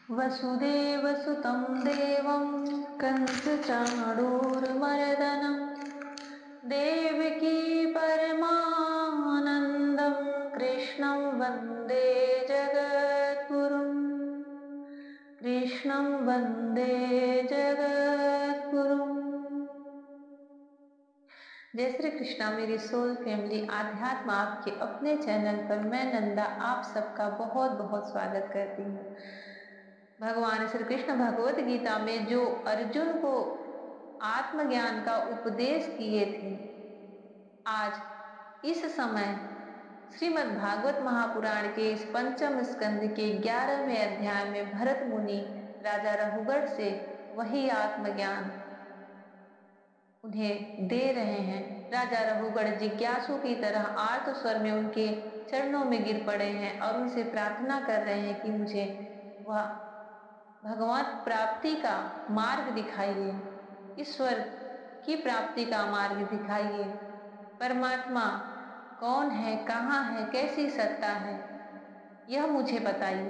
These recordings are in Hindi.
वसुदेवसुतं देवं कंसचाणूरमर्दनं देवकी परमानन्दं कृष्णं वन्दे जगद्गुरुं कृष्णं वन्दे जगद्गुरुं। जय श्री कृष्णा। मेरी सोल फैमिली आध्यात्म आपके अपने चैनल पर मैं नंदा आप सबका बहुत बहुत स्वागत करती हूँ। भगवान श्री कृष्ण भगवत गीता में जो अर्जुन को आत्मज्ञान का उपदेश किए थे, आज इस समय श्रीमद् भागवत महापुराण के इस पंचम स्कंद के 11वें अध्याय में भरत मुनि राजा रघुगढ़ से वही आत्मज्ञान उन्हें दे रहे हैं। राजा रघुगढ़ जिज्ञासु की तरह आर्त स्वर में उनके चरणों में गिर पड़े हैं और उनसे प्रार्थना कर रहे हैं कि मुझे वह भगवत प्राप्ति का मार्ग दिखाइए, ईश्वर की प्राप्ति का मार्ग दिखाइए। परमात्मा कौन है, कहाँ है, कैसी सत्ता है, यह मुझे बताइए।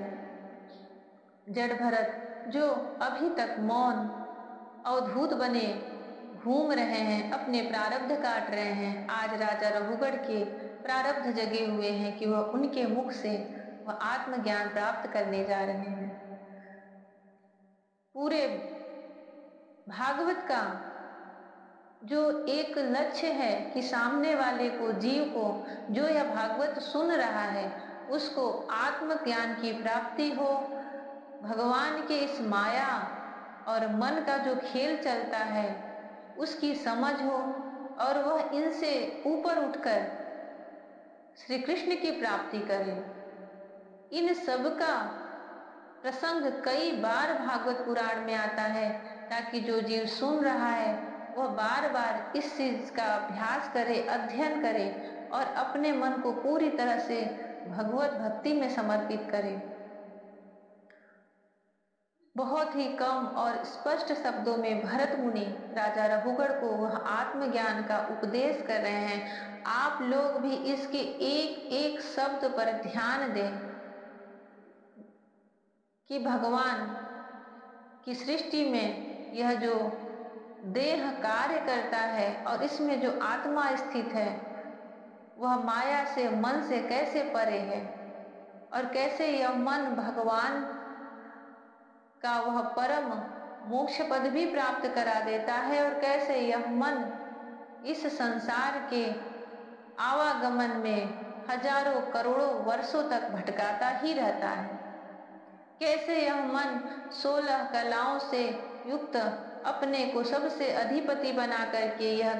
जड़ भरत जो अभी तक मौन अवधूत बने घूम रहे हैं, अपने प्रारब्ध काट रहे हैं, आज राजा रघुगढ़ के प्रारब्ध जगे हुए हैं कि वह उनके मुख से वह आत्मज्ञान प्राप्त करने जा रहे हैं। पूरे भागवत का जो एक लक्ष्य है कि सामने वाले को, जीव को, जो यह भागवत सुन रहा है उसको आत्मज्ञान की प्राप्ति हो, भगवान के इस माया और मन का जो खेल चलता है उसकी समझ हो और वह इनसे ऊपर उठकर श्री कृष्ण की प्राप्ति करे। इन सब का प्रसंग कई बार भागवत पुराण में आता है ताकि जो जीव सुन रहा है वह बार बार इस चीज का अभ्यास करे, अध्ययन करे और अपने मन को पूरी तरह से भगवत भक्ति में समर्पित करे। बहुत ही कम और स्पष्ट शब्दों में भरत मुनि राजा रघुगढ़ को वह आत्मज्ञान का उपदेश कर रहे हैं। आप लोग भी इसके एक एक शब्द पर ध्यान दें कि भगवान की सृष्टि में यह जो देह कार्य करता है और इसमें जो आत्मा स्थित है वह माया से, मन से कैसे परे है और कैसे यह मन भगवान का वह परम मोक्ष पद भी प्राप्त करा देता है और कैसे यह मन इस संसार के आवागमन में हजारों करोड़ों वर्षों तक भटकाता ही रहता है। कैसे यह मन 16 कलाओं से युक्त अपने को सबसे अधिपति बना करके यह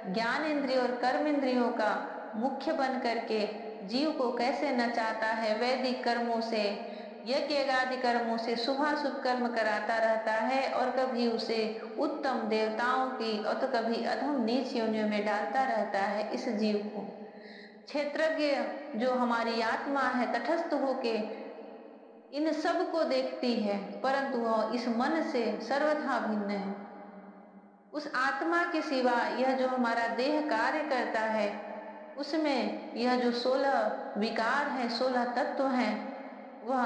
ज्ञान इंद्रिय और कर्म इंद्रियों का मुख्य बन करके जीव को कैसे नचाता है, वैदिक कर्मों से, यज्ञ आदि कर्मों से शुभाशुभ कर्म कराता रहता है और कभी उसे उत्तम देवताओं की और तो कभी अधम नीच योनियों में डालता रहता है। इस जीव को क्षेत्रज्ञ जो हमारी आत्मा है तटस्थ होके इन सब को देखती है, परंतु वह इस मन से सर्वथा भिन्न है। उस आत्मा के सिवा यह जो हमारा देह कार्य करता है उसमें यह जो 16 विकार है, 16 तत्व हैं, वह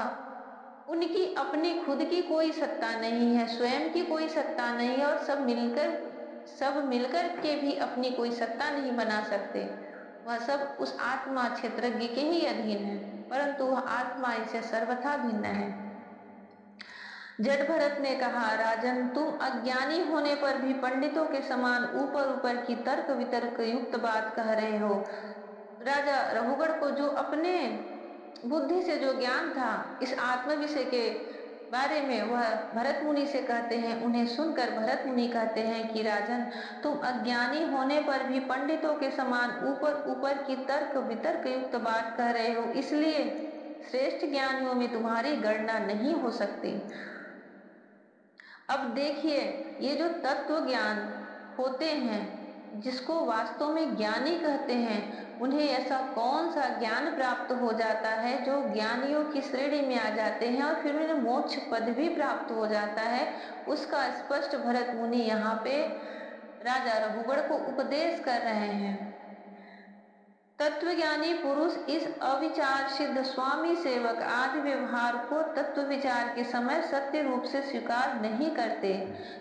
उनकी अपनी खुद की कोई सत्ता नहीं है, स्वयं की कोई सत्ता नहीं है और सब मिलकर के भी अपनी कोई सत्ता नहीं बना सकते। वह सब उस आत्मा क्षेत्रज्ञ के ही अधीन है, परंतु वह आत्मा इनसे सर्वथा भिन्न है। जड़ भरत ने कहा, राजन तुम अज्ञानी होने पर भी पंडितों के समान ऊपर ऊपर की तर्क वितर्क युक्त बात कह रहे हो। राजा रघुगढ़ को जो अपने बुद्धि से जो ज्ञान था इस आत्म विषय के बारे में वह भरत मुनि से कहते हैं। उन्हें सुनकर भरत मुनि कहते हैं कि राजन तुम अज्ञानी होने पर भी पंडितों के समान ऊपर ऊपर की तर्क वितर्क युक्त बात कह रहे हो, इसलिए श्रेष्ठ ज्ञानियों में तुम्हारी गणना नहीं हो सकती। अब देखिए, ये जो तत्व ज्ञान होते हैं जिसको वास्तव में ज्ञानी कहते हैं, उन्हें ऐसा कौन सा ज्ञान प्राप्त हो जाता है जो ज्ञानियों की श्रेणी में आ जाते हैं और फिर उन्हें मोक्ष पद भी प्राप्त हो जाता है। उसका स्पष्ट भरत मुनि यहाँ पे राजा रघुगढ़ को उपदेश कर रहे हैं। तत्वज्ञानी पुरुष इस अविचार सिद्ध स्वामी सेवक आदि व्यवहार को तत्व विचार के समय सत्य रूप से स्वीकार नहीं करते।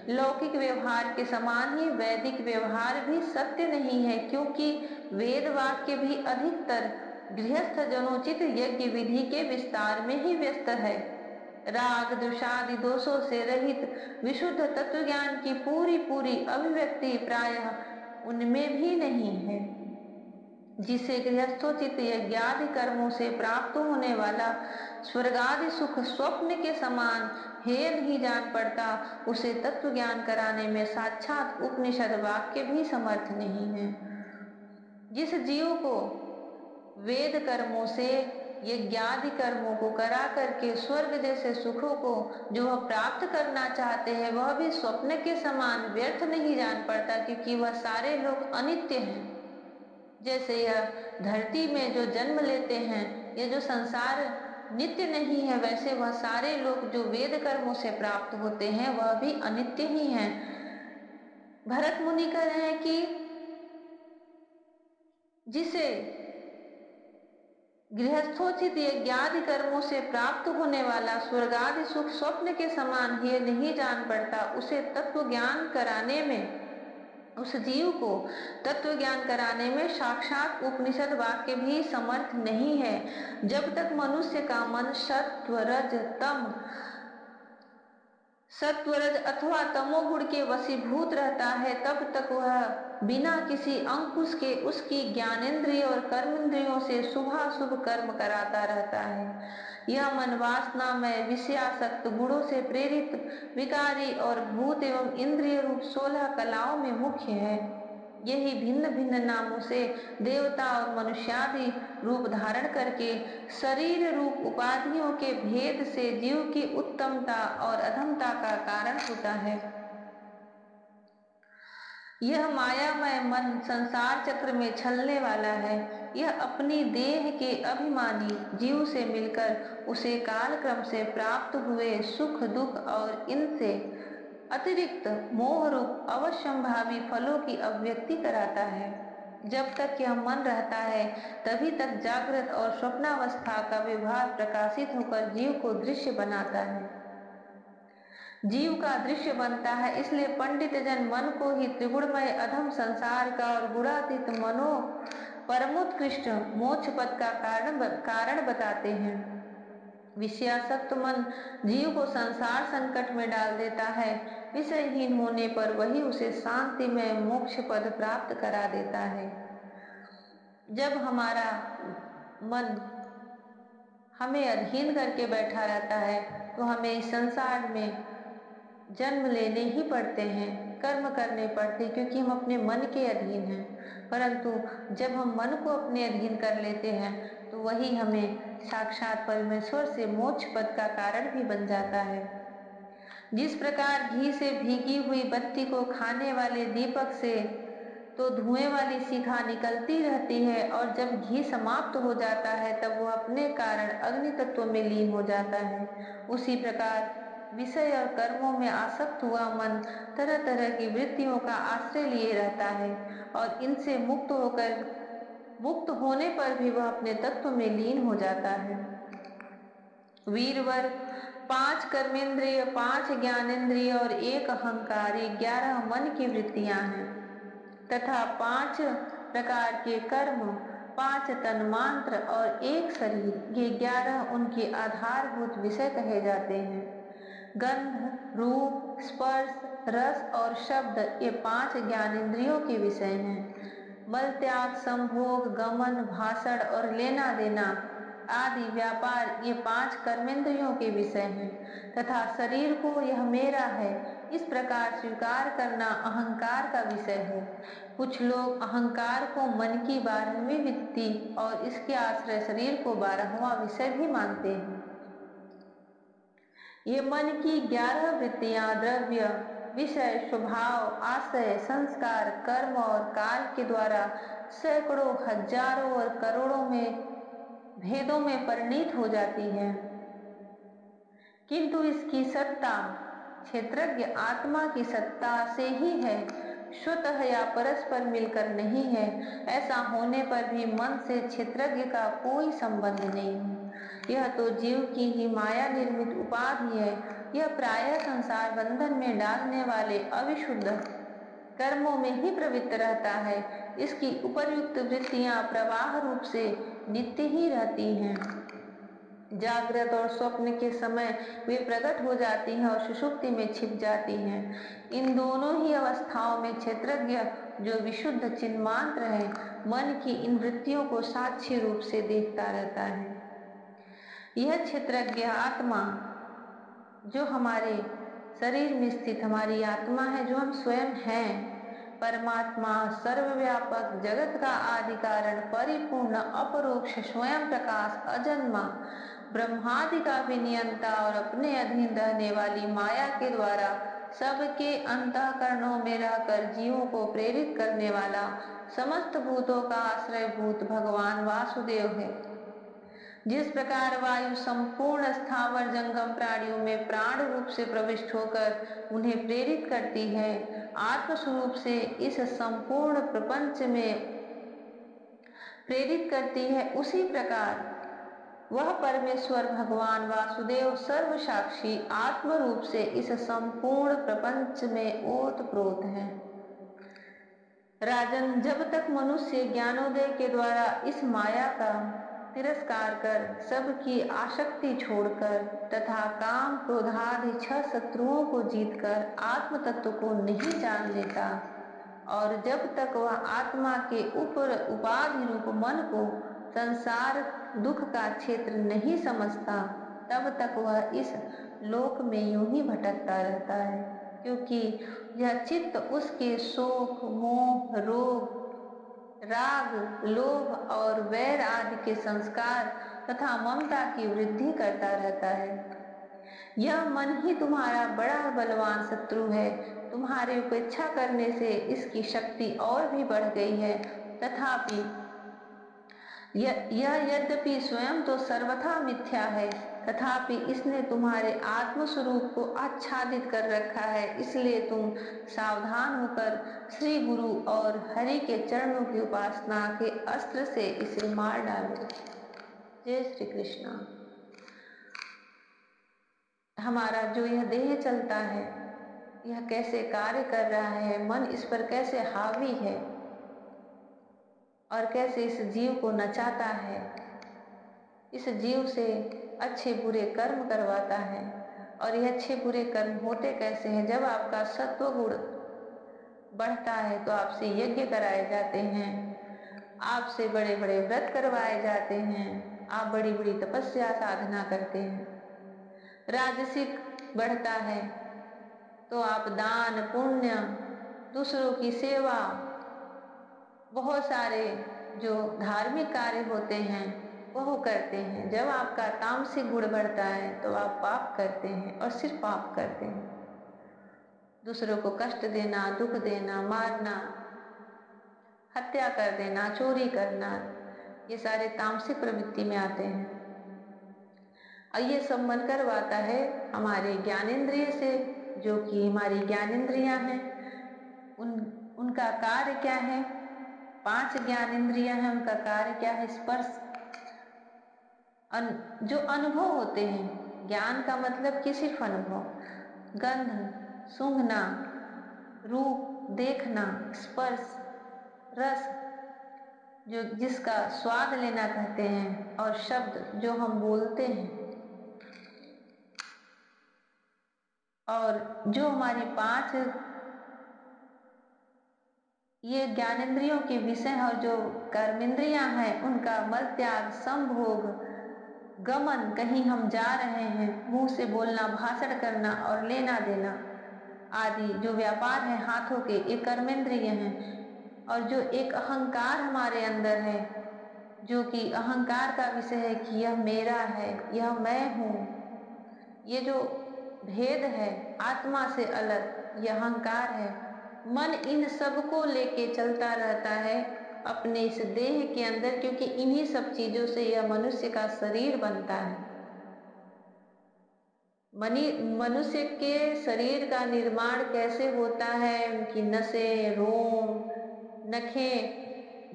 लौकिक व्यवहार के समान ही वैदिक व्यवहार भी सत्य नहीं है, क्योंकि वेद वाक्य भी अधिकतर गृहस्थ जनोचित यज्ञ विधि के विस्तार में ही व्यस्त है। राग द्वेषादि दोषों से रहित विशुद्ध तत्व ज्ञान की पूरी पूरी अभिव्यक्ति प्रायः उनमें भी नहीं है। जिसे गृहस्थोचित यज्ञादि कर्मों से प्राप्त होने वाला स्वर्गादि सुख स्वप्न के समान हेय नहीं जान पड़ता, उसे तत्व ज्ञान कराने में साक्षात उपनिषद वाक्य भी समर्थ नहीं है। जिस जीव को वेद कर्मों से यज्ञादि कर्मों को करा करके स्वर्ग जैसे सुखों को जो वह प्राप्त करना चाहते हैं, वह भी स्वप्न के समान व्यर्थ नहीं जान पड़ता, क्योंकि वह सारे लोग अनित्य हैं। जैसे यह धरती में जो जन्म लेते हैं, ये जो संसार नित्य नहीं है, वैसे वह सारे लोग जो वेद कर्मों से प्राप्त होते हैं वह भी अनित्य ही हैं। भरत मुनि कह रहे हैं कि जिसे गृहस्थोचित यज्ञादि कर्मों से प्राप्त होने वाला स्वर्गादि सुख स्वप्न के समान ही नहीं जान पड़ता, उसे तत्व ज्ञान कराने में, उस जीव को तत्व ज्ञान कराने में साक्षात उपनिषद वाक्य भी समर्थ नहीं है। जब तक मनुष्य का मन सत्वरज अथवा तमोगुण के वशीभूत रहता है, तब तक वह बिना किसी अंकुश के उसकी ज्ञानेंद्रिय और कर्मेंद्रियों से शुभाशुभ कर्म कराता रहता है। यह मन वासना में विषयासक्त गुणों से प्रेरित विकारी और भूत एवं इंद्रिय रूप 16 कलाओं में मुख्य है। यही भिन्न भिन्न नामों से देवता और मनुष्यादि रूप धारण करके शरीर रूप उपाधियों के भेद से जीव की उत्तमता और अधमता का कारण होता है। यह मायामय मन संसार चक्र में छलने वाला है। यह अपनी देह के अभिमानी जीव से मिलकर उसे काल क्रम से प्राप्त हुए सुख दुख और इनसे अतिरिक्त मोह रूप अवश्यंभावी फलों की अभिव्यक्ति कराता है। जब तक यह मन रहता है, तभी तक जागृत और स्वप्नावस्था का व्यवहार प्रकाशित होकर जीव को दृश्य बनाता है, जीव का दृश्य बनता है। इसलिए पंडित जन मन को ही त्रिगुणमय अधम संसार का और गुणातीत मनो परमोत्कृष्ट मोक्ष पद का कारण बताते हैं। विषयासक्त मन जीव को संसार संकट में डाल देता है। विषयहीन होने पर वही उसे शांति में मोक्ष पद प्राप्त करा देता है। जब हमारा मन हमें अधीन करके बैठा रहता है, तो हमें इस संसार में जन्म लेने ही पड़ते हैं, कर्म करने पड़ते हैं, क्योंकि हम अपने मन के अधीन हैं। परंतु जब हम मन को अपने अधीन कर लेते हैं, तो वही हमें साक्षात परमेश्वर से मोक्ष पद का कारण भी बन जाता है। जिस प्रकार घी से भीगी हुई बत्ती को खाने वाले दीपक से तो धुएं वाली शिखा निकलती रहती है, और जब घी समाप्त हो जाता है तब वह अपने कारण अग्नि तत्व में लीन हो जाता है। उसी प्रकार विषय और कर्मों में आसक्त हुआ मन तरह तरह की वृत्तियों का आश्रय लिए रहता है, और इनसे मुक्त होने पर भी वह अपने तत्व में लीन हो जाता है। वीरवर 5 कर्मेंद्रिय, 5 ज्ञानेंद्रिय और 1 अहंकार, 11 मन की वृत्तियां हैं, तथा 5 प्रकार के कर्म, 5 तन्मांत्र और 1 शरीर, ये 11 उनके आधारभूत विषय कहे जाते हैं। गंध, रूप, स्पर्श, रस और शब्द, ये 5 ज्ञानेंद्रियों के विषय हैं। मल त्याग, संभोग, गमन, भाषण और लेना देना आदि व्यापार, ये 5 कर्मेंद्रियों के विषय हैं। तथा शरीर को यह मेरा है, इस प्रकार स्वीकार करना अहंकार का विषय है। कुछ लोग अहंकार को मन की 12वीं वृत्ति और इसके आश्रय शरीर को 12वां विषय भी मानते हैं। ये मन की 11 वृत्तियां द्रव्य, विषय, स्वभाव, आशय, संस्कार, कर्म और काल के द्वारा सैकड़ों, हजारों और करोड़ों में भेदों में परिणीत हो जाती है, किंतु इसकी सत्ता क्षेत्रज्ञ आत्मा की सत्ता से ही है। स्वतः या परस्पर मिलकर नहीं है। ऐसा होने पर भी मन से क्षेत्रज्ञ का कोई संबंध नहीं है। यह तो जीव की ही माया निर्मित उपाधि है। यह प्रायः संसार बंधन में डालने वाले अविशुद्ध कर्मों में ही प्रवृत्त रहता है। इसकी उपर्युक्त वृत्तियां प्रवाह रूप से नित्य ही रहती हैं। जागृत और स्वप्न के समय वे प्रकट हो जाती हैं और सुषुप्ति में छिप जाती हैं। इन दोनों ही अवस्थाओं में क्षेत्रज्ञ जो विशुद्ध चिन्मात्र है, मन की इन वृत्तियों को साक्षी रूप से देखता रहता है। यह क्षेत्रज्ञ आत्मा जो हमारे शरीर में स्थित हमारी आत्मा है, जो हम स्वयं हैं, परमात्मा सर्वव्यापक जगत का आदि कारण परिपूर्ण अपरोक्ष स्वयं प्रकाश अजन्मा ब्रह्मादि का भी नियंता और अपने अधीन रहने वाली माया के द्वारा सबके अंतःकरणों में रहकर जीवों को प्रेरित करने वाला समस्त भूतों का आश्रयभूत भगवान वासुदेव है। जिस प्रकार वायु संपूर्ण स्थावर जंगम प्राणियों में प्राण रूप से प्रविष्ट होकर उन्हें प्रेरित करती है, आत्म स्वरूप से इस संपूर्ण प्रपंच में प्रेरित करती है, उसी प्रकार वह परमेश्वर भगवान वासुदेव सर्व साक्षी आत्म रूप से इस संपूर्ण प्रपंच में ओतप्रोत है। राजन, जब तक मनुष्य ज्ञानोदय के द्वारा इस माया का तिरस्कार कर सबकी आसक्ति छोड़कर तथा काम क्रोधादि छह शत्रुओं को जीतकर आत्म तत्व को नहीं जान लेता और जब तक वह आत्मा के ऊपर उपाधि रूप मन को संसार दुख का क्षेत्र नहीं समझता, तब तक वह इस लोक में यूं ही भटकता रहता है, क्योंकि यह चित्त उसके शोक मोह रोग राग लोभ और वैर आदि के संस्कार तथा ममता की वृद्धि करता रहता है। यह मन ही तुम्हारा बड़ा बलवान शत्रु है। तुम्हारी उपेक्षा करने से इसकी शक्ति और भी बढ़ गई है। तथापि यह यद्यपि स्वयं तो सर्वथा मिथ्या है, तथापि इसने तुम्हारे आत्म स्वरूप को आच्छादित कर रखा है। इसलिए तुम सावधान होकर श्री गुरु और हरि के चरणों की उपासना के अस्त्र से इसे मार डालो। जय श्री कृष्णा। हमारा जो यह देह चलता है, यह कैसे कार्य कर रहा है, मन इस पर कैसे हावी है और कैसे इस जीव को नचाता है, इस जीव से अच्छे बुरे कर्म करवाता है। और यह अच्छे बुरे कर्म होते कैसे हैं? जब आपका सत्व गुण बढ़ता है तो आपसे यज्ञ कराए जाते हैं, आपसे बड़े बड़े व्रत करवाए जाते हैं, आप बड़ी बड़ी तपस्या साधना करते हैं। राजसिक बढ़ता है तो आप दान पुण्य दूसरों की सेवा बहुत सारे जो धार्मिक कार्य होते हैं वह करते हैं। जब आपका तामसिक गुण बढ़ता है तो आप पाप करते हैं और सिर्फ पाप करते हैं। दूसरों को कष्ट देना, दुख देना, मारना, हत्या कर देना, चोरी करना, ये सारे तामसिक प्रवृत्ति में आते हैं। और ये सब मन करवाता है हमारे ज्ञानेंद्रिय से, जो कि हमारी ज्ञानेंद्रियां हैं। उनका कार्य क्या है? 5 ज्ञानेंद्रियां हैं, उनका कार्य क्या है? स्पर्श जो अनुभव होते हैं, ज्ञान का मतलब कि सिर्फ अनुभव, गंध सूंघना, रूप देखना, स्पर्श, रस जो जिसका स्वाद लेना कहते हैं, और शब्द जो हम बोलते हैं, और जो हमारी 5 ये ज्ञानेंद्रियों के विषय और जो कर्मेंद्रियां हैं, उनका मल त्याग, संभोग, गमन, कहीं हम जा रहे हैं, मुंह से बोलना, भाषण करना और लेना देना आदि जो व्यापार है हाथों के, ये कर्मेंद्रिय हैं। और जो एक अहंकार हमारे अंदर है, जो कि अहंकार का विषय है कि यह मेरा है, यह मैं हूँ, ये जो भेद है आत्मा से अलग, यह अहंकार है। मन इन सब को लेके चलता रहता है अपने इस देह के अंदर, क्योंकि इन्हीं सब चीजों से यह मनुष्य का शरीर बनता है। मनुष्य के शरीर का निर्माण कैसे होता है, उनकी नसें, रोम, नखें,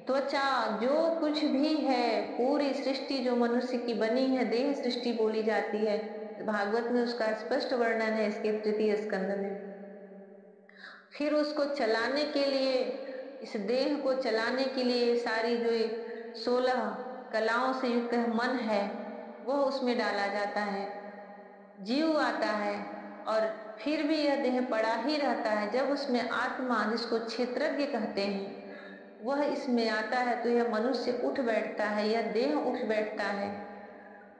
त्वचा, जो कुछ भी है, पूरी सृष्टि जो मनुष्य की बनी है, देह सृष्टि बोली जाती है। भागवत में उसका स्पष्ट वर्णन है इसके तृतीय स्कंद में। फिर उसको चलाने के लिए, इस देह को चलाने के लिए सारी जो 16 कलाओं से युक्त मन है वह उसमें डाला जाता है, जीव आता है। और फिर भी यह देह पड़ा ही रहता है। जब उसमें आत्मा, जिसको क्षेत्रज्ञ कहते हैं, वह इसमें आता है तो यह मनुष्य उठ बैठता है, यह देह उठ बैठता है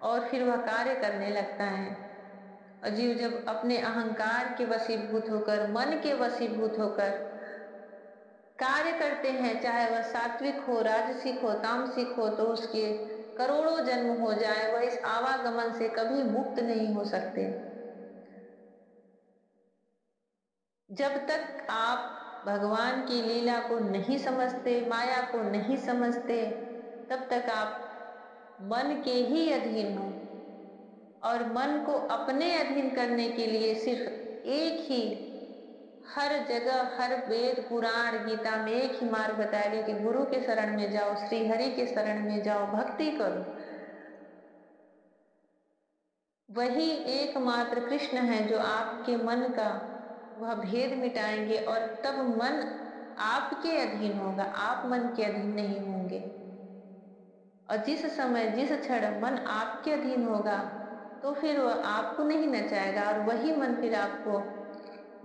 और फिर वह कार्य करने लगता है। और जीव जब अपने अहंकार के वशीभूत होकर, मन के वशीभूत होकर कार्य करते हैं, चाहे वह सात्विक हो, राजसिक हो, तामसिक हो, तो उसके करोड़ों जन्म हो जाए, वह इस आवागमन से कभी मुक्त नहीं हो सकते। जब तक आप भगवान की लीला को नहीं समझते, माया को नहीं समझते, तब तक आप मन के ही अधीन हो। और मन को अपने अधीन करने के लिए सिर्फ एक ही, हर जगह, हर वेद, पुराण, गीता में एक ही मार्ग बताया गया कि गुरु के शरण में जाओ, श्री हरि के शरण में जाओ, भक्ति करो। वही एकमात्र कृष्ण है जो आपके मन का वह भेद मिटाएंगे और तब मन आपके अधीन होगा, आप मन के अधीन नहीं होंगे। और जिस समय, जिस क्षण मन आपके अधीन होगा तो फिर वह आपको नहीं नचाएगा और वही मन फिर आपको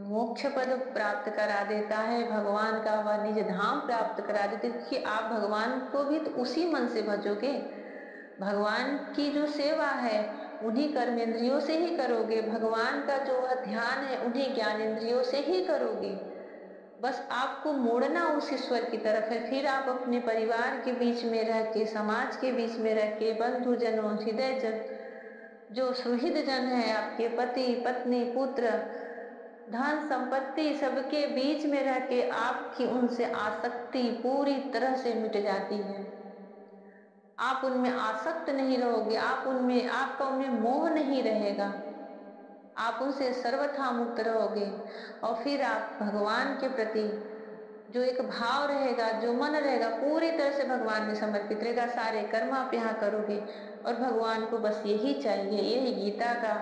मोक्ष पद प्राप्त करा देता है, भगवान का वह निज धाम प्राप्त करा देते, क्योंकि आप भगवान को भी तो उसी मन से भजोगे। भगवान की जो सेवा है उन्हीं कर्मेंद्रियों से ही करोगे, भगवान का जो वह ध्यान है उन्हीं ज्ञानेंद्रियों से ही करोगे। बस आपको मोड़ना उस ईश्वर की तरफ है। फिर आप अपने परिवार के बीच में रह के, समाज के बीच में रह के, बंधु जनों, हृदय जन, जो सुहृद जन है, आपके पति, पत्नी, पुत्र, धन संपत्ति, सबके बीच में रह के आपकी उनसे आसक्ति पूरी तरह से मिट जाती है। आप उनमें आसक्त नहीं रहोगे, आप उनमें, आपका उनमें मोह नहीं रहेगा, आप उनसे सर्वथा मुक्त रहोगे। और फिर आप भगवान के प्रति जो एक भाव रहेगा, जो मन रहेगा, पूरी तरह से भगवान में समर्पित रहेगा। सारे कर्म आप यहाँ करोगे और भगवान को बस यही चाहिए। यही गीता का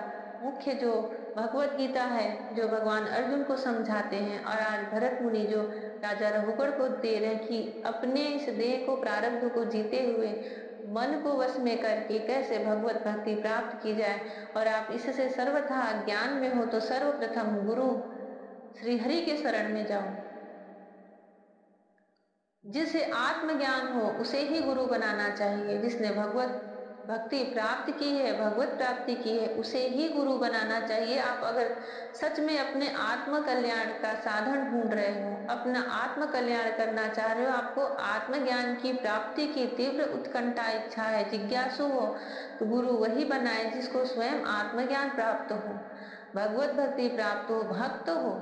मुख्य, जो भगवत गीता है, जो भगवान अर्जुन को समझाते हैं और आज भरत मुनि जो राजा रघुबर को दे रहे हैं कि अपने इस देह को, प्रारब्ध को जीते हुए मन को वश में करके कैसे भगवत भक्ति प्राप्त की जाए। और आप इससे सर्वथा ज्ञान में हो तो सर्वप्रथम गुरु श्री हरि के शरण में जाओ। जिसे आत्मज्ञान हो उसे ही गुरु बनाना चाहिए। जिसने भगवत भक्ति प्राप्त की है, भगवत प्राप्ति की है, उसे ही गुरु बनाना चाहिए। आप अगर सच में अपने आत्म कल्याण का साधन ढूंढ रहे हो, अपना आत्म कल्याण करना चाह रहे हो, आपको आत्मज्ञान की प्राप्ति की तीव्र उत्कंठा इच्छा है, जिज्ञासु हो, तो गुरु वही बनाए जिसको स्वयं आत्मज्ञान प्राप्त हो, भगवत भक्ति प्राप्त हो, भक्त हो।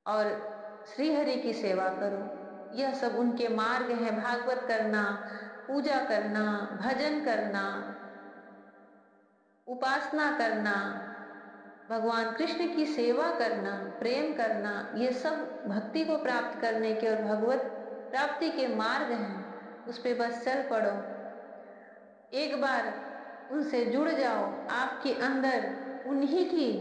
और श्री हरि की सेवा करो। यह सब उनके मार्ग हैं। भागवत करना, पूजा करना, भजन करना, उपासना करना, भगवान कृष्ण की सेवा करना, प्रेम करना, ये सब भक्ति को प्राप्त करने के और भगवत प्राप्ति के मार्ग हैं। उस पे बस चल पड़ो, एक बार उनसे जुड़ जाओ। आपके अंदर उन्हीं की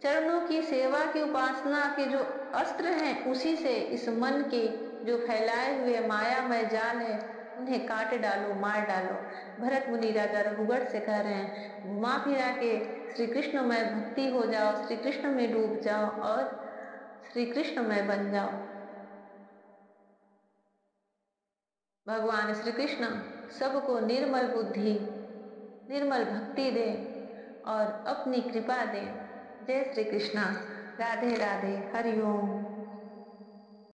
चरणों की सेवा की, उपासना के जो अस्त्र हैं, उसी से इस मन के जो फैलाए हुए मायामय जाल है उन्हें काट डालो, मार डालो। भरत मुनि राजा रघुबर से कह रहे हैं, घुमा फिरा के श्री कृष्णमय भक्ति हो जाओ, श्री कृष्ण में डूब जाओ और श्री कृष्णमय बन जाओ। भगवान श्री कृष्ण सबको निर्मल बुद्धि, निर्मल भक्ति दे और अपनी कृपा दे। जय श्री कृष्णा। राधे राधे। हरिओम।